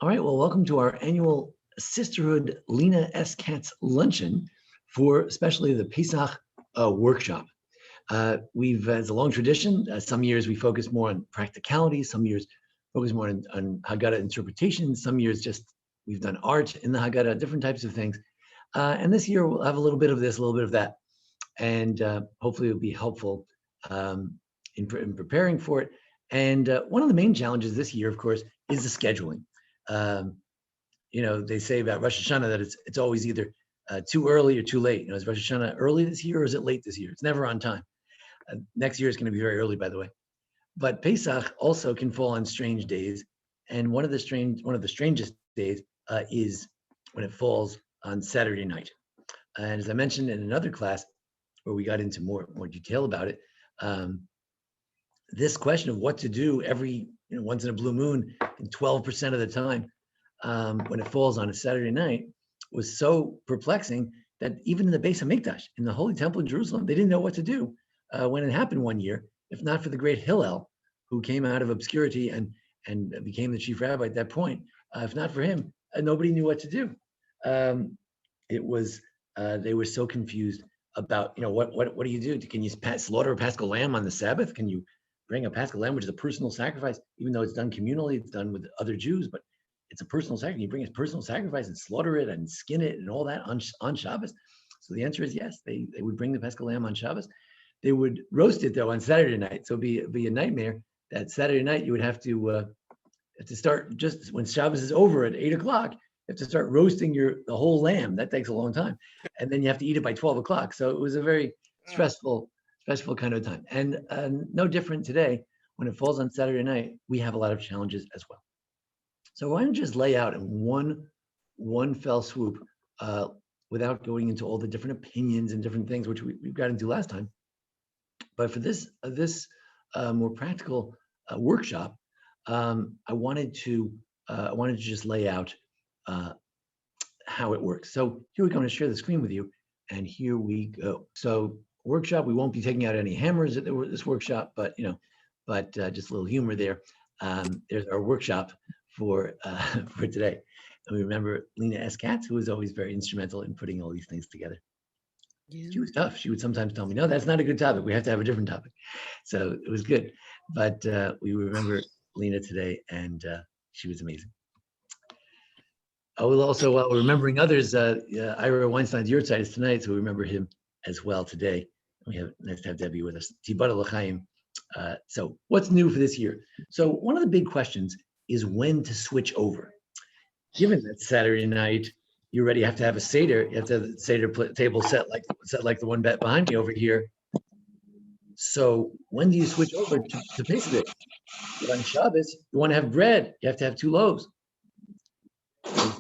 All right, well, welcome to our annual Sisterhood Lena S. Katz luncheon for especially the Pesach workshop. It's a long tradition. Some years we focus more on practicality, some years focus more on Haggadah interpretation, some years just we've done art in the Haggadah, different types of things. And this year we'll have a little bit of this, a little bit of that, and hopefully it'll be helpful in preparing for it. And one of the main challenges this year, of course, is the scheduling. They say about Rosh Hashanah that it's always either too early or too late. Is Rosh Hashanah early this year or is it late this year? It's never on time. Next year is going to be very early, by the way. But Pesach also can fall on strange days, and one of the strangest days is when it falls on Saturday night. And as I mentioned in another class where we got into more detail about it, this question of what to do every once in a blue moon and 12% of the time when it falls on a Saturday night was so perplexing that even in the Beis HaMikdash, in the Holy Temple in Jerusalem, they didn't know what to do when it happened one year, if not for the great Hillel, who came out of obscurity and became the chief rabbi at that point. If not for him, nobody knew what to do. They were so confused about, what do you do? Can you slaughter a Paschal lamb on the Sabbath? Can you bring a Paschal lamb, which is a personal sacrifice, even though it's done communally, it's done with other Jews, but it's a personal sacrifice. You bring a personal sacrifice and slaughter it and skin it and all that on Shabbos. So the answer is yes, they would bring the Paschal lamb on Shabbos. They would roast it though on Saturday night. So it'd be a nightmare that Saturday night you would have to start just when Shabbos is over at 8 o'clock. You have to start roasting the whole lamb. That takes a long time, and then you have to eat it by 12 o'clock. So it was a very stressful kind of time. And no different today. When it falls on Saturday night, we have a lot of challenges as well. So why don't you just lay out in one fell swoop, without going into all the different opinions and different things, which we've got into last time. But for this more practical workshop, I wanted to just lay out how it works. So here we go. I'm going to share the screen with you, and here we go. So workshop, we won't be taking out any hammers at this workshop, but just a little humor there. There's our workshop for today. And we remember Lena S. Katz, who was always very instrumental in putting all these things together. Yeah. She was tough. She would sometimes tell me, no, that's not a good topic. We have to have a different topic. So it was good. But we remember Lena today, and she was amazing. I will also, while remembering others, Ira Weinstein's yahrzeit is tonight, so we remember him as well today. We have nice to have Debbie with us. Tibara l'chaim. So what's new for this year? So one of the big questions is when to switch over. Given that Saturday night, you already have to have a Seder, you have to have the Seder table set like the one behind me over here. So when do you switch over to Pesach? On Shabbos, you want to have bread, you have to have 2 loaves.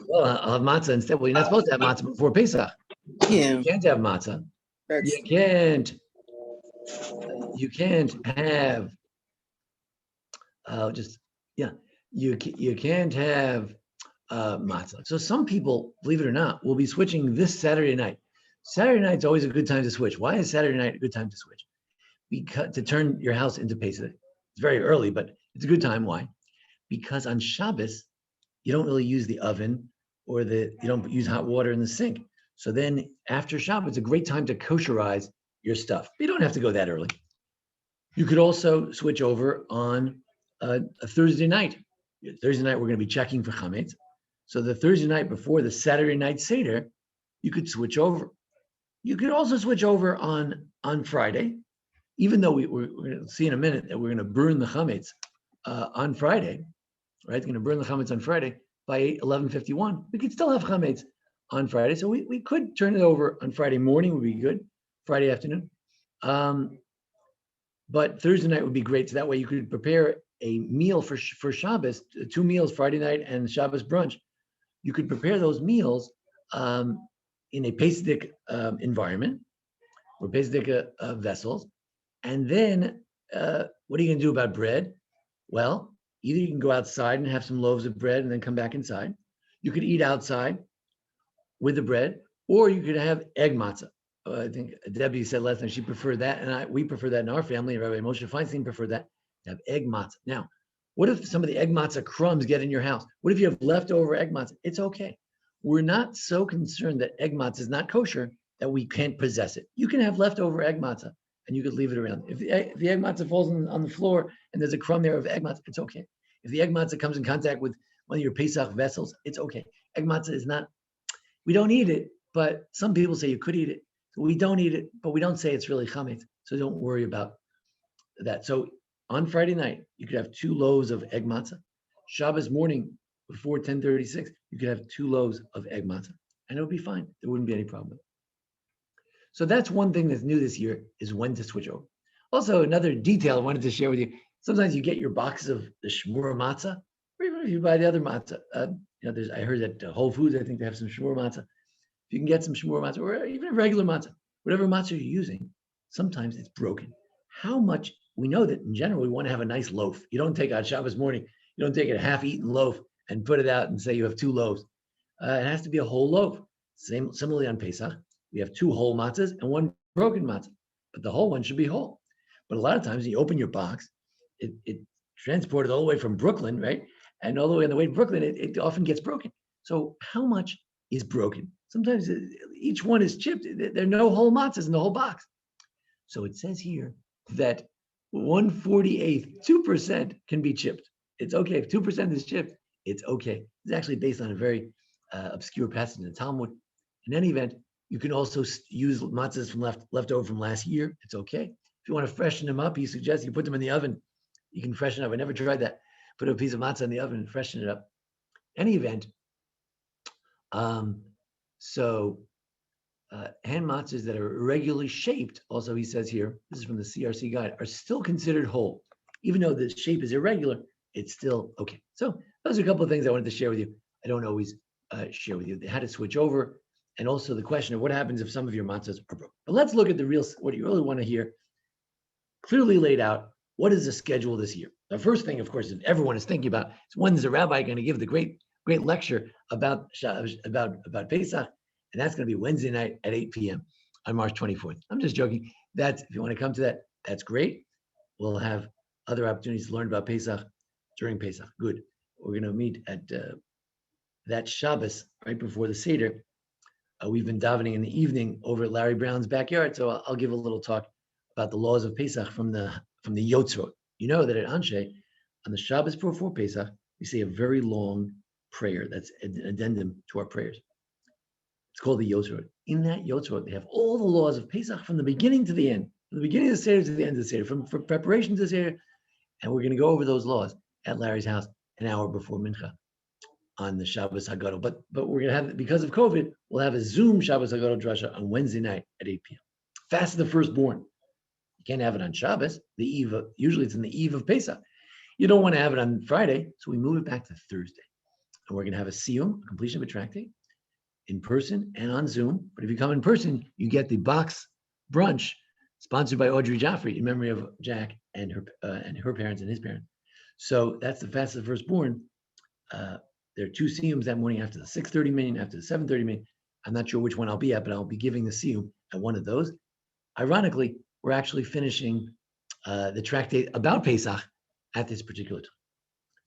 Well, I'll have matzah instead. Well, you're not supposed to have matzah before Pesach. Yeah. You can't have matzah. You can't have you can't have matzah. So some people, believe it or not, will be switching this Saturday night. Saturday night's always a good time to switch. Why is Saturday night a good time to switch? Because to turn your house into Pesach. It's very early, but it's a good time. Why? Because on Shabbos, you don't really use the oven or you don't use hot water in the sink. So then after Shabbos, it's a great time to kosherize your stuff. But you don't have to go that early. You could also switch over on a Thursday night. Thursday night, we're going to be checking for chametz. So the Thursday night before the Saturday night Seder, you could switch over. You could also switch over on Friday, even though we're going to see in a minute that we're going to burn the chametz on Friday, right? Going to burn the chametz on Friday by 11:51. We could still have chametz on Friday. So we could turn it over on Friday morning would be good, Friday afternoon. But Thursday night would be great. So that way you could prepare a meal for Shabbos, 2 meals, Friday night and Shabbos brunch. You could prepare those meals in a Pesach environment or Pesach vessels. And then what are you going to do about bread? Well, either you can go outside and have some loaves of bread and then come back inside. You could eat outside with the bread, or you could have egg matzah. I think Debbie said last night she preferred that, and we prefer that in our family. Rabbi Moshe Feinstein preferred that, to have egg matzah. Now, What if some of the egg matzah crumbs get in your house? What if you have leftover egg matzah? It's okay. We're not so concerned that egg matzah is not kosher that we can't possess it. You can have leftover egg matzah and you could leave it around. If the egg matzah falls on the floor and there's a crumb there of egg matzah, it's okay. If the egg matzah comes in contact with one of your Pesach vessels, it's okay. Egg matzah is not, we don't eat it, but some people say you could eat it. So we don't eat it, but we don't say it's really chametz. So don't worry about that. So on Friday night, you could have 2 loaves of egg matzah. Shabbos morning before 10:36, you could have 2 loaves of egg matzah, and it would be fine. There wouldn't be any problem. So that's one thing that's new this year is when to switch over. Also, another detail I wanted to share with you. Sometimes you get your boxes of the shmur matzah, or even if you buy the other matzah. I heard that Whole Foods, I think they have some shmur matzah. If you can get some shmur matzah, or even a regular matzah, whatever matzah you're using, sometimes it's broken. How much, we know that in general, we want to have a nice loaf. You don't take out Shabbos morning, you don't take a half-eaten loaf and put it out and say you have 2 loaves. It has to be a whole loaf. Similarly on Pesach, we have 2 whole matzahs and 1 broken matzah, but the whole one should be whole. But a lot of times you open your box, it transported all the way from Brooklyn, right? And all the way on the way to Brooklyn, it often gets broken. So how much is broken? Sometimes each one is chipped. There are no whole matzahs in the whole box. So it says here that 1/48, 2% can be chipped. It's okay. If 2% is chipped, it's okay. It's actually based on a very obscure passage in the Talmud. In any event, you can also use matzahs from left over from last year. It's okay. If you want to freshen them up, he suggests you put them in the oven. You can freshen up. I never tried that. Put a piece of matzah in the oven and freshen it up. Any event, hand matzahs that are irregularly shaped, also he says here, this is from the CRC guide, are still considered whole. Even though the shape is irregular, it's still okay. So those are a couple of things I wanted to share with you. I don't always share with you how to switch over, and also the question of what happens if some of your matzahs are broken. But let's look at what you really want to hear, clearly laid out. What is the schedule this year? The first thing, of course, that everyone is thinking about is when's the rabbi going to give the great lecture about Pesach, and that's going to be Wednesday night at 8 p.m. on March 24th. I'm just joking. If you want to come to that, that's great. We'll have other opportunities to learn about Pesach during Pesach. Good. We're going to meet at that Shabbos right before the Seder. We've been davening in the evening over at Larry Brown's backyard, so I'll give a little talk about the laws of Pesach from the Yotzrot. You know that at Anshei, on the Shabbos before Pesach, we say a very long prayer. That's an addendum to our prayers. It's called the Yotzrot. In that Yotzrot, they have all the laws of Pesach from the beginning to the end, from the beginning of the Seder to the end of the Seder, from preparation to the Seder. And we're going to go over those laws at Larry's house an hour before Mincha on the Shabbos Hagadol. But we're going to have, because of COVID, we'll have a Zoom Shabbos Hagadol Drasha on Wednesday night at 8 p.m. Fast of the firstborn. You can't have it on Shabbos, usually it's in the eve of Pesach. You don't want to have it on Friday, so we move it back to Thursday. And we're going to have a siyum, a completion of a tractate, in person and on Zoom. But if you come in person, you get the box brunch sponsored by Audrey Jaffrey in memory of Jack and her parents and his parents. So that's the fast of the firstborn. There are 2 siyums that morning after the 6:30 minyan, after the 7:30 minyan. I'm not sure which one I'll be at, but I'll be giving the siyum at one of those. Ironically, we're actually finishing the tractate about Pesach at this particular time.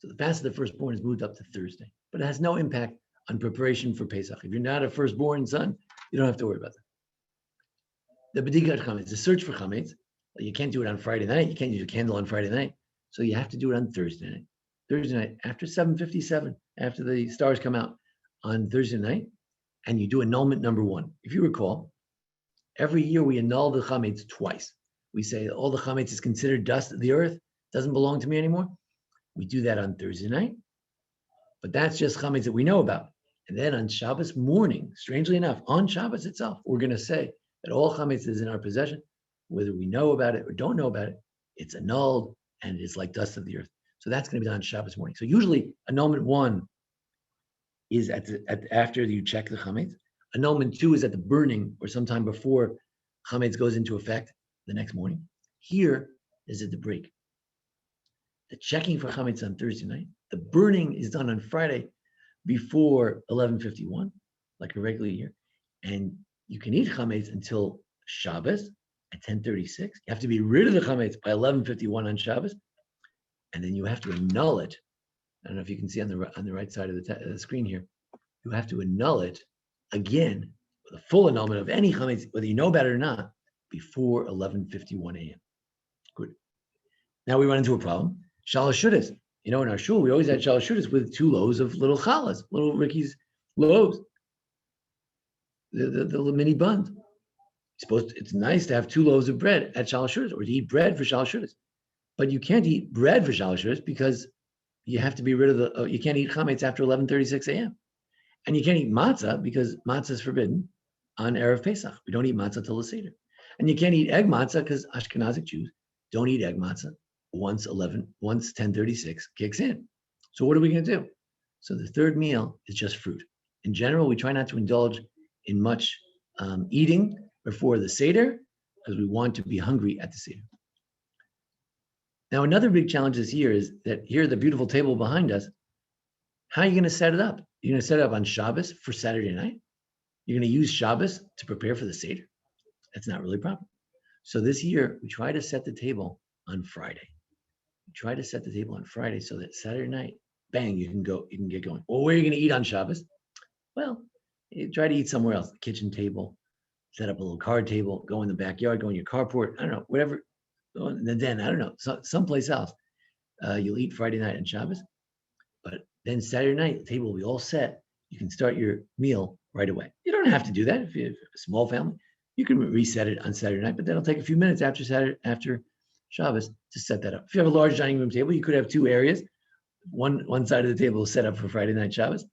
So the fast of the firstborn is moved up to Thursday, but it has no impact on preparation for Pesach. If you're not a firstborn son, you don't have to worry about that. The bedikat chametz, the search for chametz, you can't do it on Friday night. You can't use a candle on Friday night. So you have to do it on Thursday night. Thursday night after 7:57, after the stars come out on Thursday night, and you do annulment number 1. If you recall, every year we annul the chametz twice. We say all the chametz is considered dust of the earth, doesn't belong to me anymore. We do that on Thursday night, but that's just chametz that we know about. And then on Shabbos morning, strangely enough, on Shabbos itself, we're going to say that all chametz is in our possession, whether we know about it or don't know about it, it's annulled and it's like dust of the earth. So that's going to be done on Shabbos morning. So usually annulment 1 is after you check the chametz. Annulment 2 is at the burning or sometime before chametz goes into effect the next morning. Here is at the break. The checking for chametz on Thursday night. The burning is done on Friday before 11:51, like a regular year. And you can eat chametz until Shabbos at 10:36. You have to be rid of the chametz by 11:51 on Shabbos. and then you have to annul it. I don't know if you can see on the right side of the screen here. You have to annul it again with a full annulment of any chametz, whether you know about it or not, before 11:51 a.m. Good. Now we run into a problem. Shalosh shudas. You know, in our shul, we always had shalosh shudas with 2 loaves of little challahs, little Ricky's loaves, the little mini buns. It's nice to have 2 loaves of bread at shalosh shudas, or to eat bread for shalosh shudas. But you can't eat bread for shalosh shudas because you have to be rid of you can't eat chametz after 11:36 a.m. And you can't eat matzah because matzah is forbidden on Erev Pesach. We don't eat matzah till the Seder. And you can't eat egg matzah because Ashkenazic Jews don't eat egg matzah once 10:36 kicks in. So what are we going to do? So the third meal is just fruit. In general, we try not to indulge in much eating before the Seder because we want to be hungry at the Seder. Now, another big challenge this year is that here, the beautiful table behind us, how are you going to set it up? You're going to set it up on Shabbos for Saturday night? You're going to use Shabbos to prepare for the Seder? That's not really proper. So this year, we try to set the table on Friday. We try to set the table on Friday so that Saturday night, bang, you can get going. Well, where are you going to eat on Shabbos? Well, you try to eat somewhere else, the kitchen table, set up a little card table, go in the backyard, go in your carport, I don't know, whatever. And then, I don't know, someplace else. You'll eat Friday night on Shabbos, but then Saturday night, the table will be all set. You can start your meal right away. You don't have to do that if you have a small family. You can reset it on Saturday night, but that'll take a few minutes after Shabbos to set that up. If you have a large dining room table, you could have 2 areas. One side of the table is set up for Friday night Shabbos.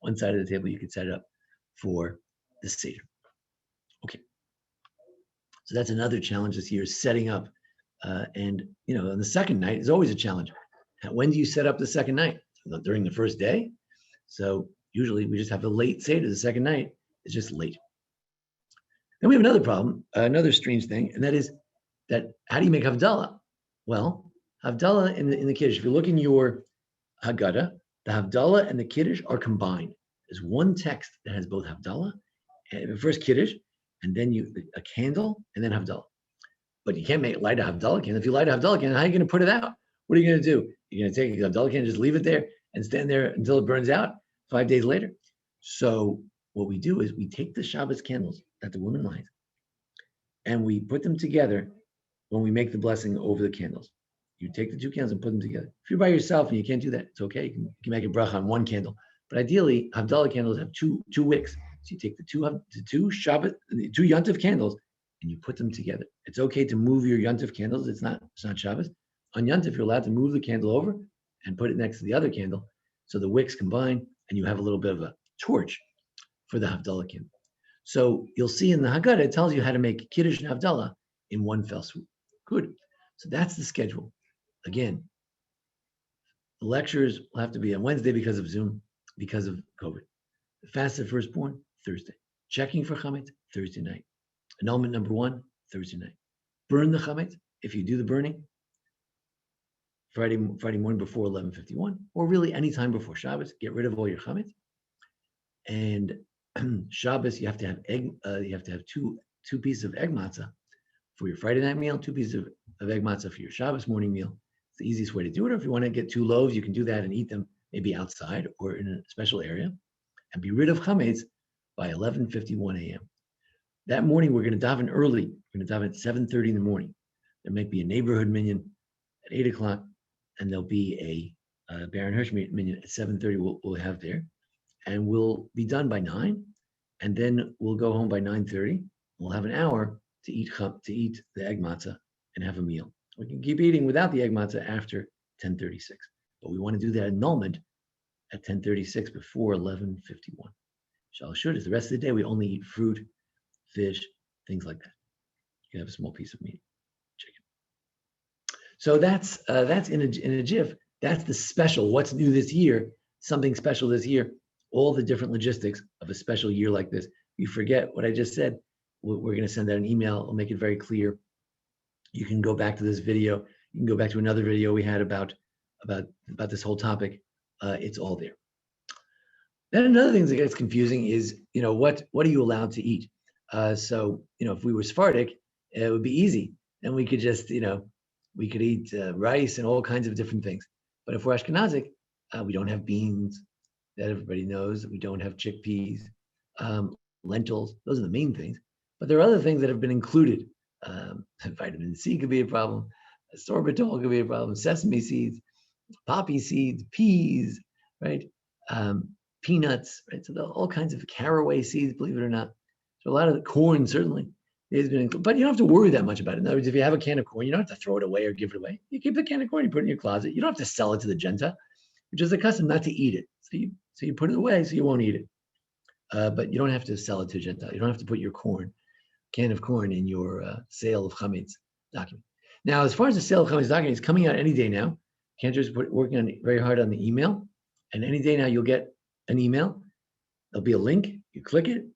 One side of the table you could set it up for the Seder. Okay. So that's another challenge this year, is setting up. And on the second night is always a challenge. When do you set up the second night? During the first day? So usually we just have a late Seder. The second night is just late. Then we have another problem, another strange thing, and that is that how do you make Havdalah? Well, Havdalah in the Kiddush, if you look in your Haggadah, the Havdalah and the Kiddush are combined. There's one text that has both Havdalah, and first Kiddush, and then a candle, and then Havdalah. But you can't light a Havdalah candle. If you light a Havdalah candle, how are you going to put it out? What are you going to do? You're going to take a Havdalah candle, just leave it there, and stand there until it burns out 5 days later? So what we do is we take the Shabbos candles that the woman lights, and we put them together when we make the blessing over the candles. You take the 2 candles and put them together. If you're by yourself and you can't do that, it's okay. You can make a bracha on 1 candle. But ideally, Havdalah candles have two wicks. So you take the two Shabbat, the 2 Yontif candles, and you put them together. It's okay to move your Yontif candles. It's not Shabbos. On Yontif, you're allowed to move the candle over and put it next to the other candle, so the wicks combine, and you have a little bit of a torch for the Havdalah candle. So you'll see in the Haggadah, it tells you how to make Kiddush and Havdalah in one fell swoop. Good. So that's the schedule. Again, the lectures will have to be on Wednesday because of Zoom, because of COVID. The fast of firstborn, Thursday. Checking for chametz, Thursday night. Annulment number 1, Thursday night. Burn the chametz, if you do the burning, Friday morning before 11:51, or really any time before Shabbos. Get rid of all your chametz. And Shabbos, you have to have egg. You have to have two pieces of egg matzah for your Friday night meal. 2 pieces of egg matzah for your Shabbos morning meal. It's the easiest way to do it. Or if you want to get 2 loaves, you can do that and eat them maybe outside or in a special area, and be rid of chametz by 11:51 a.m. That morning, we're going to daven early. We're going to daven at 7:30 in the morning. There might be a neighborhood minyan at 8 o'clock, and there'll be a Baron Hirsch minyan at 7:30. We'll have there, and we'll be done by 9, and then we'll go home by 9:30. We'll have an hour to eat the egg matzah and have a meal. We can keep eating without the egg matzah after 10:36, but we want to do that annulment at 10:36 before 11:51. Shalashut is the rest of the day. We only eat fruit, fish, things like that. You can have a small piece of meat, chicken. So that's in a jiff. That's the special. What's new this year? Something special this year. All the different logistics of a special year like this. You forget what I just said, we're going to send out an email. I'll make it very clear. You can go back to this video. You can go back to another video we had about this whole topic. It's all there. Then another thing that gets confusing is, what are you allowed to eat? So, if we were Sephardic, it would be easy. Then we could just, We could eat rice and all kinds of different things. But if we're Ashkenazic, we don't have beans that everybody knows. We don't have chickpeas, lentils. Those are the main things. But there are other things that have been included. Vitamin C could be a problem. Sorbitol could be a problem. Sesame seeds, poppy seeds, peas, right? Peanuts, right? So all kinds of caraway seeds, believe it or not. So a lot of the corn certainly has been included, but you don't have to worry that much about it. In other words, if you have a can of corn, you don't have to throw it away or give it away. You keep the can of corn, you put it in your closet. You don't have to sell it to the Gentile, which is the custom not to eat it. So you put it away so you won't eat it. But you don't have to sell it to a Gentile. You don't have to put your can of corn in your sale of chametz document. Now, as far as the sale of chametz document, it's coming out any day now. Cantor's working on very hard on the email, and any day now you'll get an email. There'll be a link. You click it.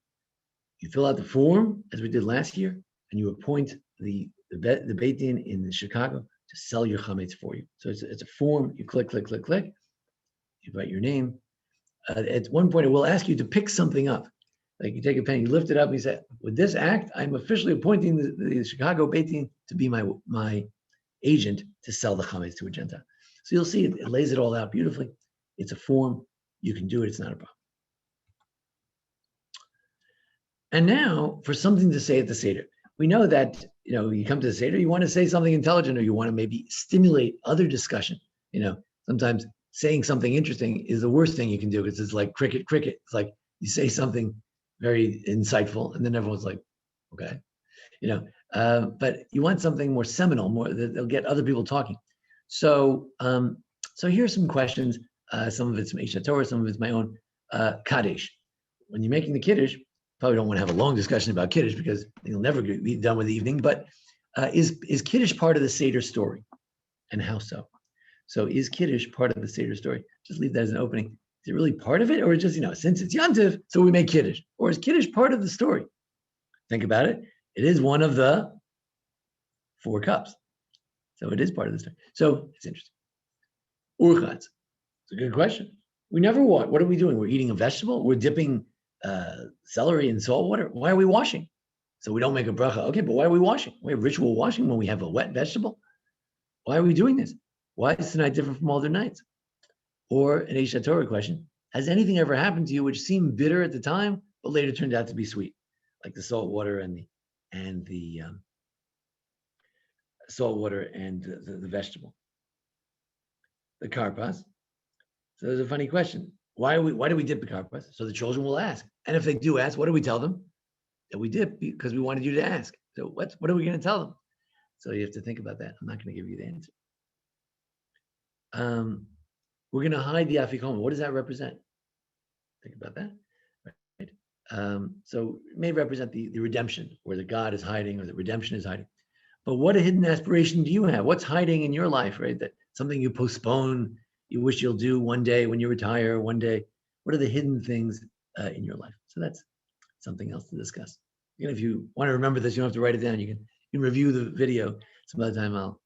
You fill out the form as we did last year, and you appoint the Beit Din in Chicago to sell your chametz for you. So it's a form. You click. You write your name. At one point, it will ask you to pick something up. Like you take a pen, you lift it up, and you say, "With this act, I'm officially appointing the Chicago Beit Din to be my agent to sell the chametz to a Gentile." So you'll see it lays it all out beautifully. It's a form. You can do it. It's not a problem. And now for something to say at the Seder. We know that, you come to the Seder, you want to say something intelligent, or you want to maybe stimulate other discussion. Sometimes saying something interesting is the worst thing you can do because it's like cricket. It's like you say something very insightful and then everyone's like, okay, but you want something more seminal, more that'll get other people talking. So here's some questions. Some of it's from Eish Torah, some of it's my own Kaddish. When you're making the Kiddush, probably don't want to have a long discussion about Kiddush because you'll never be done with the evening, but is Kiddush part of the Seder story? And how so? So is Kiddush part of the Seder story? Just leave that as an opening. Is it really part of it? Or just, since it's Yantiv, so we make Kiddush? Or is Kiddush part of the story? Think about it. It is one of the 4 cups. So it is part of the story. So it's interesting. Urchatz. It's a good question. We never wash. What are we doing? We're eating a vegetable? We're dipping celery in salt water? Why are we washing? So we don't make a bracha. Okay, but why are we washing? We have ritual washing when we have a wet vegetable. Why are we doing this? Why is tonight different from other nights? Or an Eish Torah question: has anything ever happened to you which seemed bitter at the time, but later turned out to be sweet, like the salt water and the salt water and the vegetable, the karpas? So there's a funny question. Why do we dip the karpas? So the children will ask. And if they do ask, what do we tell them? That we dip because we wanted you to ask. So what are we going to tell them? So you have to think about that. I'm not going to give you the answer. We're going to hide the afikomen. What does that represent? Think about that. Right? So it may represent the redemption, where the God is hiding or the redemption is hiding. But what a hidden aspiration do you have? What's hiding in your life, right? That something you postpone, you wish you'll do one day when you retire, one day. What are the hidden things in your life? So that's something else to discuss. Again, if you want to remember this, you don't have to write it down. You can review the video. Some other time I'll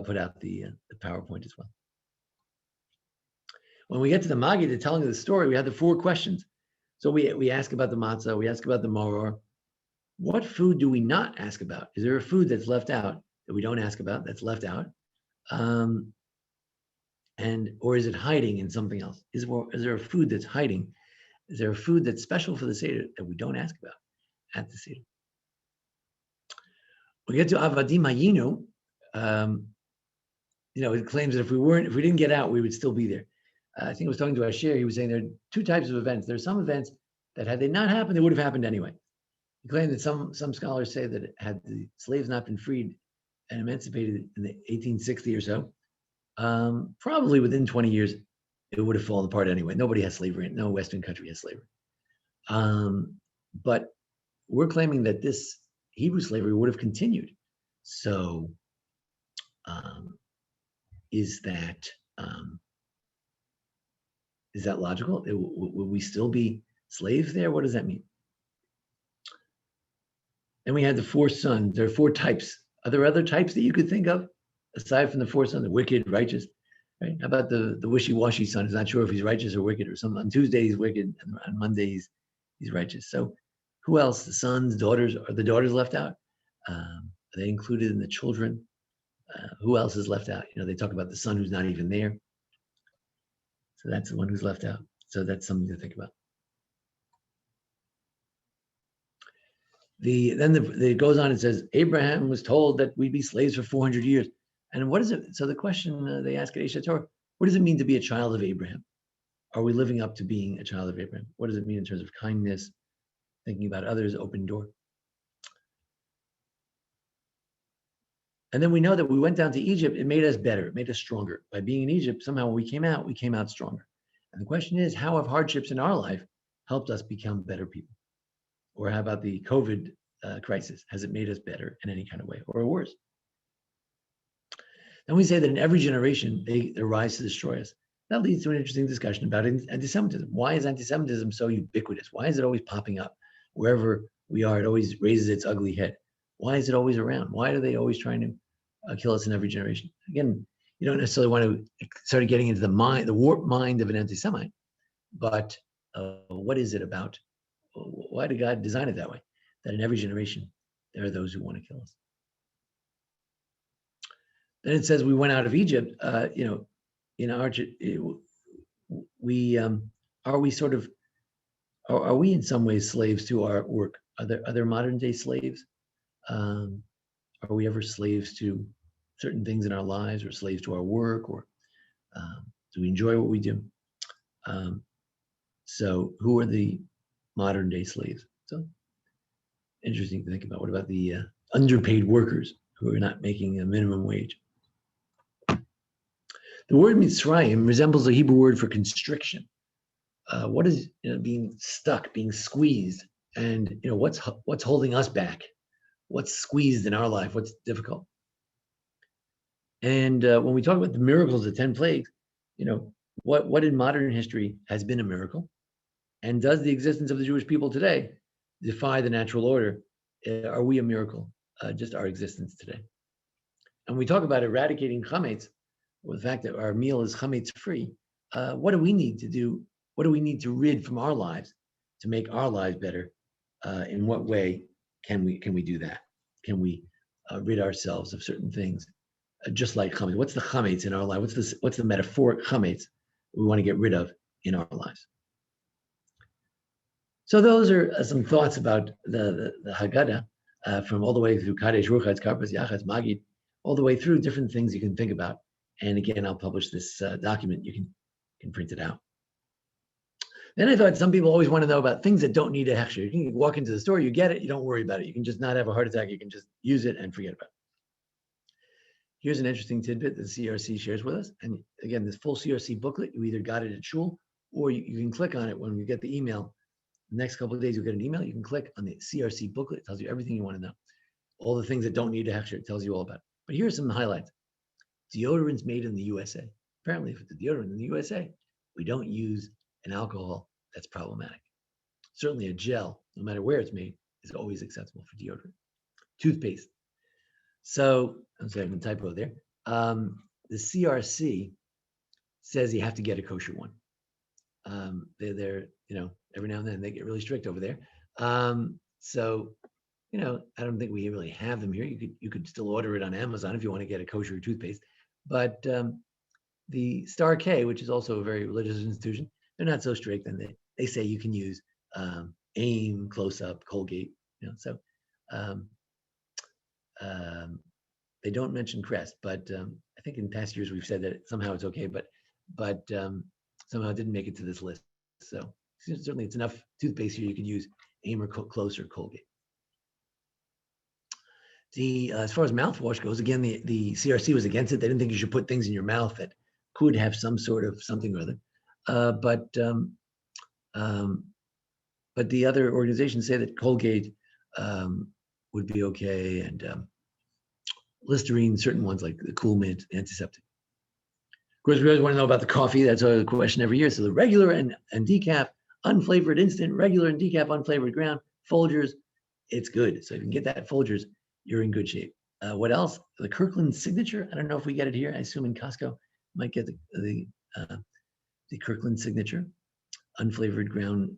put out the PowerPoint as well. When we get to the Magi, the telling of the story, we have the 4 questions. So we ask about the matzah, we ask about the maror. What food do we not ask about? Is there a food that's left out that we don't ask about, that's left out? Or is it hiding in something else? Is there a food that's hiding? Is there a food that's special for the Seder that we don't ask about at the Seder? We get to Avadim Hayinu. It claims that if we didn't get out, we would still be there. I think I was talking to Anshei. He was saying there are 2 types of events. There are some events that had they not happened, they would have happened anyway. He claimed that some scholars say that had the slaves not been freed and emancipated in the 1860 or so, probably within 20 years, it would have fallen apart anyway. Nobody has slavery. No Western country has slavery. But we're claiming that this Hebrew slavery would have continued. So is that logical? Will we still be slaves there? What does that mean? And we had the 4 sons. There are 4 types. Are there other types that you could think of aside from the 4 sons? The wicked, righteous, right? How about the wishy-washy son? He's not sure if he's righteous or wicked, or something. On Tuesday he's wicked, and on Monday he's righteous. So who else? The sons, daughters. Are the daughters left out? Are they included in the children? Who else is left out? They talk about the son who's not even there. So that's the one who's left out. So that's something to think about. It goes on and says, Abraham was told that we'd be slaves for 400 years. And what is it? So the question they ask at Eisha Torah, what does it mean to be a child of Abraham? Are we living up to being a child of Abraham? What does it mean in terms of kindness, thinking about others, open door? And then we know that we went down to Egypt, it made us better, it made us stronger. By being in Egypt, somehow when we came out stronger. And the question is, how have hardships in our life helped us become better people? Or how about the COVID crisis? Has it made us better in any kind of way or worse? Then we say that in every generation, they rise to destroy us. That leads to an interesting discussion about anti-Semitism. Why is anti-Semitism so ubiquitous? Why is it always popping up? Wherever we are, it always raises its ugly head. Why is it always around? Why are they always trying to kill us in every generation? Again, you don't necessarily want to start getting into the warped mind of an anti-Semite, but what is it about? Why did God design it that way? That in every generation, there are those who want to kill us. Then it says we went out of Egypt. In our, are we in some ways slaves to our work? Are there modern day slaves? Are we ever slaves to certain things in our lives, or slaves to our work, or do we enjoy what we do? So who are the modern day slaves? So interesting to think about. What about the underpaid workers who are not making a minimum wage? The word Mitzrayim resembles the Hebrew word for constriction. What is being stuck, being squeezed, and what's holding us back? What's squeezed in our life? What's difficult? And when we talk about the miracles of 10 plagues, what in modern history has been a miracle? And does the existence of the Jewish people today defy the natural order? Are we a miracle? Just our existence today. And we talk about eradicating chametz, with the fact that our meal is chametz free. What do we need to do? What do we need to rid from our lives to make our lives better? In what way can we do that? Can we rid ourselves of certain things? Just like chametz. What's the chametz in our life? What's the metaphoric chametz we want to get rid of in our lives? So those are some thoughts about the Haggadah from all the way through Kadesh, Ruchatz, Karpas, Yachatz, Magid, all the way through different things you can think about. And again, I'll publish this document. You can print it out. Then I thought some people always want to know about things that don't need a hechsher. You can walk into the store, you get it, you don't worry about it. You can just not have a heart attack. You can just use it and forget about it. Here's an interesting tidbit that the CRC shares with us. And again, this full CRC booklet, you either got it at shul, or you can click on it when you get the email. The next couple of days, you'll get an email. You can click on the CRC booklet. It tells you everything you want to know. All the things that don't need a hechsher, it tells you all about it. But here are some highlights. Deodorant's made in the USA. Apparently, if it's a deodorant in the USA, we don't use an alcohol that's problematic. Certainly a gel, no matter where it's made, is always acceptable for deodorant. Toothpaste. So, I'm sorry, I have a typo there. The CRC says you have to get a kosher one. They're every now and then they get really strict over there. So, I don't think we really have them here. You could still order it on Amazon if you want to get a kosher toothpaste. But the Star K, which is also a very religious institution, they're not so strict, and they say you can use AIM, Close Up, Colgate. So they don't mention Crest, but I think in past years we've said that somehow it's okay, but somehow it didn't make it to this list. So certainly it's enough toothpaste here you can use AIM or Close or Colgate. As far as mouthwash goes, again, the CRC was against it. They didn't think you should put things in your mouth that could have some sort of something or other. But the other organizations say that Colgate would be okay, and Listerine, certain ones like the Cool Mint, antiseptic. Of course, we always want to know about the coffee. That's a question every year. So the regular and decaf, unflavored instant, regular and decaf, unflavored ground, Folgers, it's good. So if you can get that Folgers, you're in good shape. What else? The Kirkland Signature. I don't know if we get it here. I assume in Costco might get the Kirkland Signature, unflavored ground.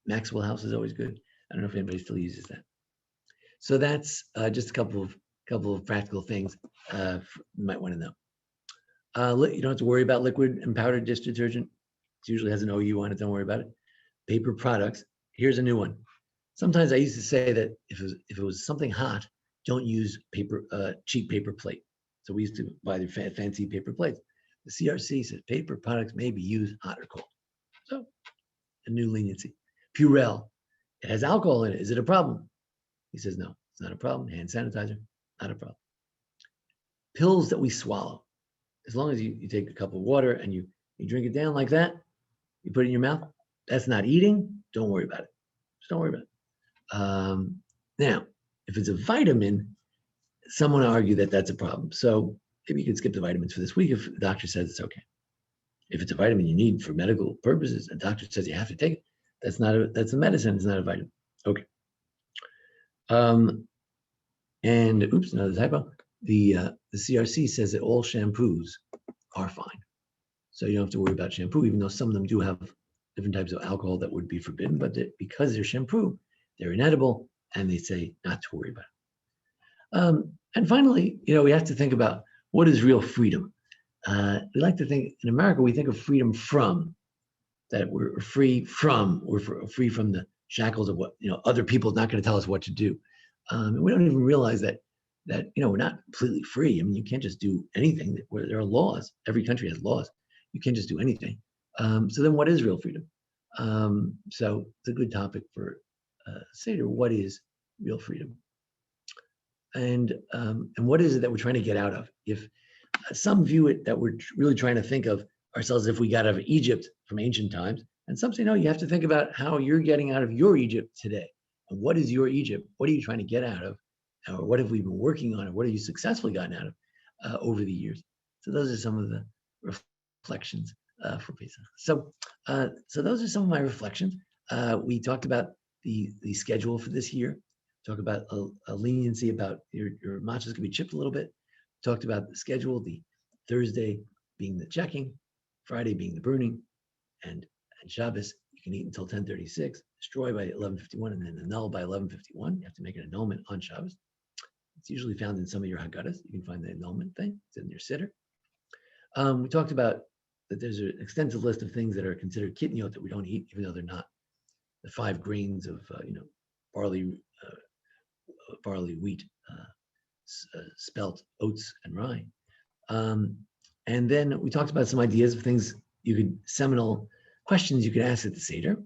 Maxwell House is always good. I don't know if anybody still uses that. So that's just a couple of couple of practical things you might want to know. You don't have to worry about liquid and powdered dish detergent. It usually has an OU on it. Don't worry about it. Paper products. Here's a new one. Sometimes I used to say that if it was something hot, don't use cheap paper plate. So we used to buy the fancy paper plates. The CRC says paper products may be used hot or cold. So a new leniency. Purell. It has alcohol in it. Is it a problem? He says, no, it's not a problem. Hand sanitizer, not a problem. Pills that we swallow. As long as you take a cup of water and you drink it down like that, you put it in your mouth, that's not eating. Don't worry about it. Just don't worry about it. Now, if it's a vitamin, someone argue that that's a problem. So maybe you can skip the vitamins for this week if the doctor says it's okay. If it's a vitamin you need for medical purposes, a doctor says you have to take it, that's a medicine, it's not a vitamin. Okay. And oops, another typo. The CRC says that all shampoos are fine. So you don't have to worry about shampoo, even though some of them do have different types of alcohol that would be forbidden, but because they're shampoo, they're inedible, and they say not to worry about it. And finally, we have to think about what is real freedom. We like to think, in America, we think of freedom from, that we're free from, free from the shackles of what, other people are not going to tell us what to do. And we don't even realize that we're not completely free. I mean, you can't just do anything. Where there are laws. Every country has laws. You can't just do anything. So then what is real freedom? So it's a good topic for Seder. What is real freedom? And what is it that we're trying to get out of? If some view it that we're really trying to think of ourselves if we got out of Egypt from ancient times, and some say, no, you have to think about how you're getting out of your Egypt today. And what is your Egypt? What are you trying to get out of? Or what have we been working on? Or what have you successfully gotten out of over the years? So those are some of the reflections for Pesach. So those are some of my reflections. We talked about the schedule for this year. Talk about a leniency about your matchas can be chipped a little bit. Talked about the schedule, the Thursday being the checking, Friday being the burning, and Shabbos you can eat until 10:36, destroy by 11:51, and then annul by 11:51. You have to make an annulment on Shabbos. It's usually found in some of your Haggadahs. You can find the annulment thing. It's in your Siddur. We talked about that there's an extensive list of things that are considered kitniot that we don't eat, even though they're not the 5 grains of barley, wheat, spelt, oats, and rye. And then we talked about some ideas of things seminal questions you could ask at the Seder.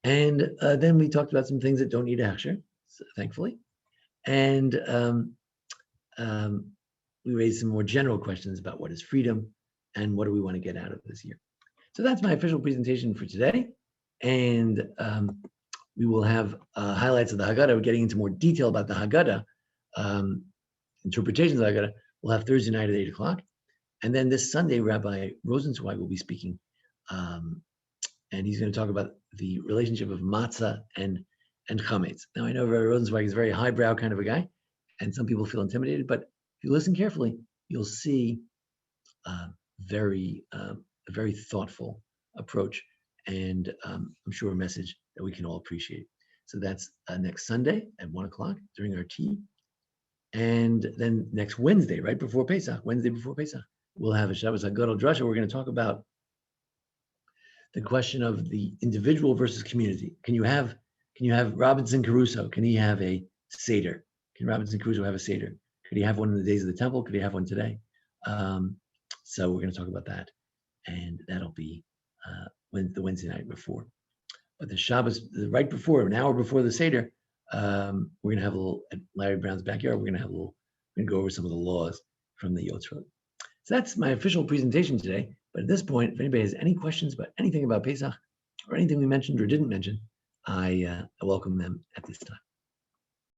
And then we talked about some things that don't need a hechsher, thankfully. And we raised some more general questions about what is freedom and what do we want to get out of this year. So that's my official presentation for today. And we will have highlights of the Haggadah. We're getting into more detail about the Haggadah, interpretations of the Haggadah. We'll have Thursday night at 8 o'clock. And then this Sunday, Rabbi Rosenzweig will be speaking. And he's going to talk about the relationship of matzah and chametz. Now, I know Rabbi Rosenzweig is a very highbrow kind of a guy, and some people feel intimidated, but if you listen carefully, you'll see a very thoughtful approach, and I'm sure a message that we can all appreciate. So that's next Sunday at 1 o'clock during our tea. And then next Wednesday, right before Pesach, Wednesday before Pesach, we'll have a Shabbos Haggadol Drasha. We're going to talk about the question of the individual versus community. Can you have Robinson Crusoe? Can he have a Seder? Can Robinson Crusoe have a Seder? Could he have one in the days of the temple? Could he have one today? So we're going to talk about that. And that'll be the Wednesday night before. But the Shabbos, right before, an hour before the Seder, we're going to have a little, at Larry Brown's backyard, we're going to go over some of the laws from the Yotzrot. So that's my official presentation today. But at this point, if anybody has any questions about anything about Pesach or anything we mentioned or didn't mention, I welcome them at this time.